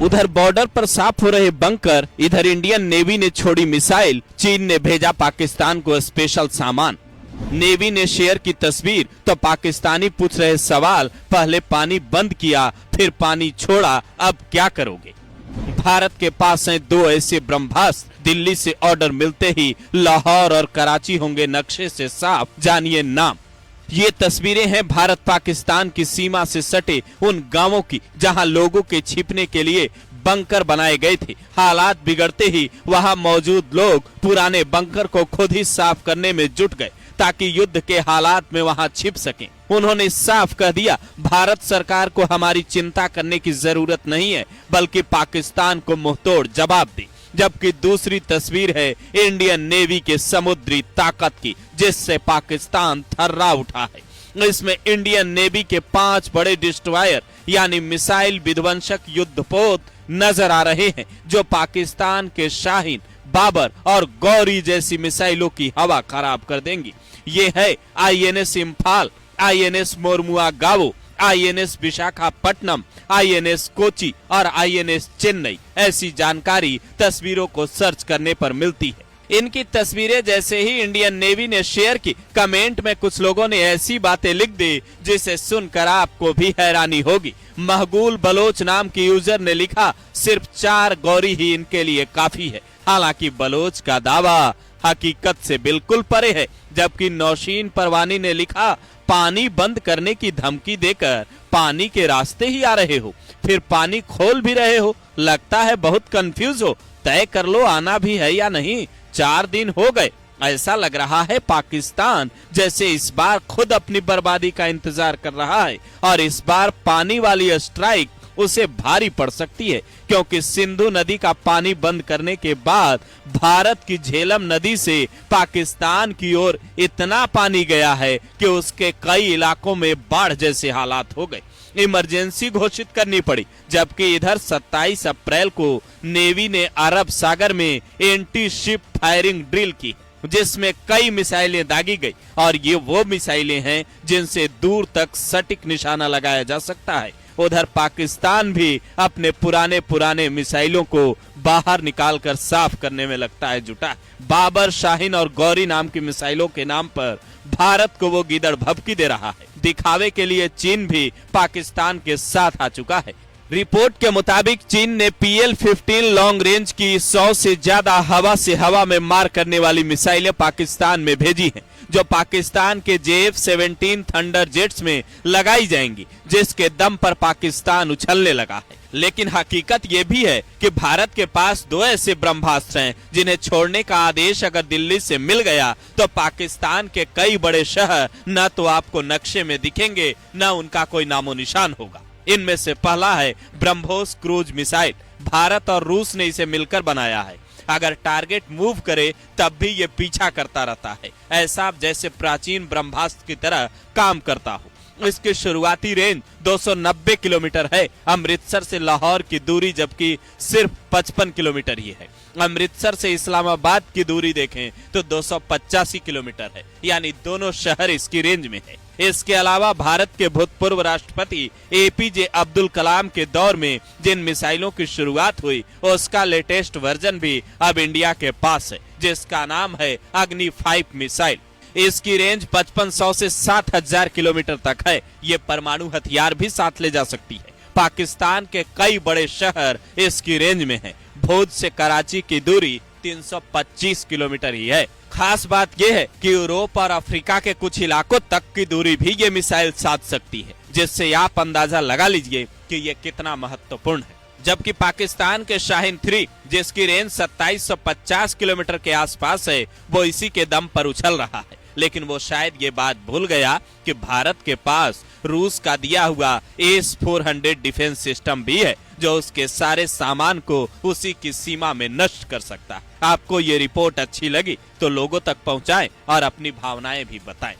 उधर बॉर्डर पर साफ हो रहे बंकर, इधर इंडियन नेवी ने छोड़ी मिसाइल, चीन ने भेजा पाकिस्तान को स्पेशल सामान। नेवी ने शेयर की तस्वीर तो पाकिस्तानी पूछ रहे सवाल, पहले पानी बंद किया फिर पानी छोड़ा, अब क्या करोगे। भारत के पास हैं दो ऐसे ब्रह्मास्त्र, दिल्ली से ऑर्डर मिलते ही लाहौर और कराची होंगे नक्शे से साफ, जानिए नाम। ये तस्वीरें हैं भारत पाकिस्तान की सीमा से सटे उन गांवों की जहां लोगों के छिपने के लिए बंकर बनाए गए थे। हालात बिगड़ते ही वहां मौजूद लोग पुराने बंकर को खुद ही साफ करने में जुट गए ताकि युद्ध के हालात में वहां छिप सकें। उन्होंने साफ कह दिया, भारत सरकार को हमारी चिंता करने की जरूरत नहीं है, बल्कि पाकिस्तान को मुंहतोड़ जवाब दे। जबकि दूसरी तस्वीर है इंडियन नेवी के समुद्री ताकत की, जिससे पाकिस्तान थर्रा उठा है। इसमें इंडियन नेवी के 5 बड़े डिस्ट्रॉयर यानी मिसाइल विध्वंसक युद्धपोत नजर आ रहे हैं, जो पाकिस्तान के शाहीन, बाबर और गौरी जैसी मिसाइलों की हवा खराब कर देंगी। ये है INS Imphal, INS मोरमुआगावो, INS Visakhapatnam, INS Kochi और INS चेन्नई। ऐसी जानकारी तस्वीरों को सर्च करने पर मिलती है। इनकी तस्वीरें जैसे ही इंडियन नेवी ने शेयर की, कमेंट में कुछ लोगों ने ऐसी बातें लिख दी जिसे सुनकर आपको भी हैरानी होगी। महगूल बलोच नाम की यूजर ने लिखा, सिर्फ 4 गौरी ही इनके लिए काफी है। हालांकि बलोच का दावा हकीकत से बिल्कुल परे है। जबकि नौशीन परवानी ने लिखा, पानी बंद करने की धमकी देकर पानी के रास्ते ही आ रहे हो, फिर पानी खोल भी रहे हो, लगता है बहुत कंफ्यूज हो, तय कर लो आना भी है या नहीं। 4 दिन हो गए, ऐसा लग रहा है पाकिस्तान जैसे इस बार खुद अपनी बर्बादी का इंतजार कर रहा है और इस बार पानी वाली स्ट्राइक उसे भारी पड़ सकती है, क्योंकि सिंधु नदी का पानी बंद करने के बाद भारत की झेलम नदी से पाकिस्तान की ओर इतना पानी गया है कि उसके कई इलाकों में बाढ़ जैसे हालात हो गए। इमरजेंसी घोषित करनी पड़ी। जबकि इधर 27 अप्रैल को नेवी ने अरब सागर में एंटी शिप फायरिंग ड्रिल की, जिसमें कई मिसाइलें दागी गई और ये वो मिसाइलें हैं जिनसे दूर तक सटीक निशाना लगाया जा सकता है। उधर पाकिस्तान भी अपने पुराने मिसाइलों को बाहर निकालकर साफ करने में लगता है जुटा। बाबर, शाहीन और गौरी नाम की मिसाइलों के नाम पर भारत को वो गीदड़ भभकी दे रहा है। दिखावे के लिए चीन भी पाकिस्तान के साथ आ चुका है। रिपोर्ट के मुताबिक चीन ने PL-15 लॉन्ग रेंज की 100 से ज्यादा हवा से हवा में मार करने वाली मिसाइलें पाकिस्तान में भेजी हैं, जो पाकिस्तान के JF-17 थंडर जेट्स में लगाई जाएंगी, जिसके दम पर पाकिस्तान उछलने लगा है। लेकिन हकीकत ये भी है कि भारत के पास 2 ऐसे ब्रह्मास्त्र हैं जिन्हें छोड़ने का आदेश अगर दिल्ली से मिल गया तो पाकिस्तान के कई बड़े शहर न तो आपको नक्शे में दिखेंगे, न उनका कोई नामो निशान होगा। इनमें से पहला है ब्रह्मोस क्रूज मिसाइल। भारत और रूस ने इसे मिलकर बनाया है। अगर टारगेट मूव करे तब भी ये पीछा करता रहता है, ऐसा जैसे प्राचीन ब्रह्मास्त्र की तरह काम करता हो। इसकी शुरुआती रेंज 290 किलोमीटर है। अमृतसर से लाहौर की दूरी जबकि सिर्फ 55 किलोमीटर ही है। अमृतसर से इस्लामाबाद की दूरी देखें तो 285 किलोमीटर है, यानी दोनों शहर इसकी रेंज में है। इसके अलावा भारत के भूतपूर्व राष्ट्रपति APJ अब्दुल कलाम के दौर में जिन मिसाइलों की शुरुआत हुई, उसका लेटेस्ट वर्जन भी अब इंडिया के पास है, जिसका नाम है अग्नि 5 मिसाइल। इसकी रेंज 5500 से 7000 किलोमीटर तक है। ये परमाणु हथियार भी साथ ले जा सकती है। पाकिस्तान के कई बड़े शहर इसकी रेंज में हैं। भूज से कराची की दूरी 325 किलोमीटर ही है। खास बात यह है कि यूरोप और अफ्रीका के कुछ इलाकों तक की दूरी भी ये मिसाइल साध सकती है, जिससे आप अंदाजा लगा लीजिए कि ये कितना महत्वपूर्ण है। जबकि पाकिस्तान के शाहीन 3, जिसकी रेंज 2750 किलोमीटर के आसपास है, वो इसी के दम पर उछल रहा है। लेकिन वो शायद ये बात भूल गया कि भारत के पास रूस का दिया हुआ AS-400 डिफेंस सिस्टम भी है, जो उसके सारे सामान को उसी की सीमा में नष्ट कर सकता है। आपको ये रिपोर्ट अच्छी लगी तो लोगों तक पहुंचाएं और अपनी भावनाएं भी बताएं।